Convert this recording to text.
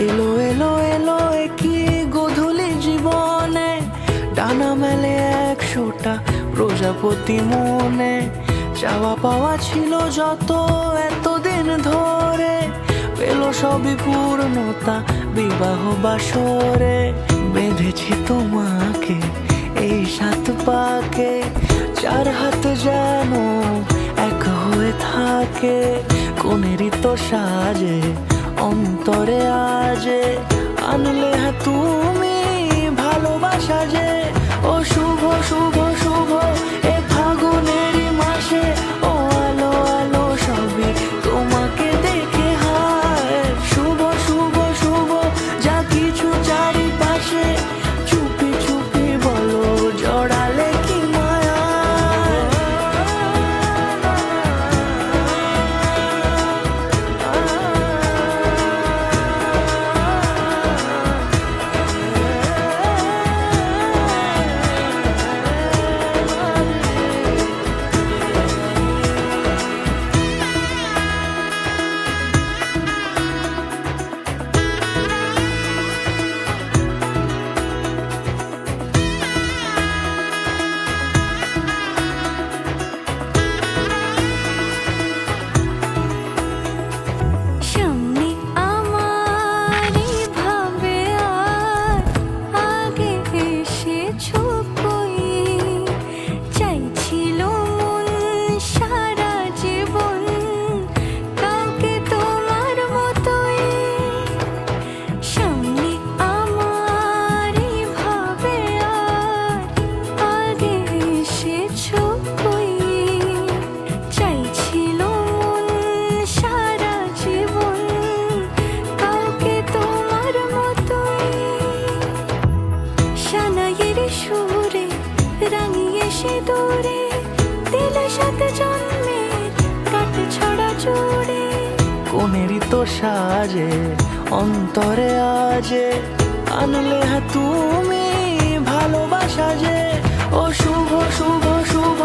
এলো এলো এলো কি গোধূলি জীবনে, ডানা মেলে 100টা প্রজাপতি মনে। চাওয়া পাওয়া ছিল যত এতদিন ধরে, পেল সবই পূর্ণতা বিবাহ বাসরে। বেঁধেছি তোমাকে এই 7 পাকে, 4 হাত যেন এক হয়ে থাকে। কোনেরই তো সাজে অন্তরে আজে, আনলে তুমি ভালোবাসা যে। ও শুভ শুভ শুভ এ ফাগুনেরই মাসে, ও আলো আলো সবই তোমাকে দেখে হায়। শুভ শুভ শুভ যা কিছু চারিপাশে, চুপি চুপি বলো জড়ালে কি মায়া। সুরে রাঙিয়ে সে দূরে দিলে 7 জন্মের কাট ছড়া জুড়ে। কোনেরই তো সাজে অন্তরে আজে, আনলে তুমি ভালোবাসা যে। ও শুভ শুভ শুভ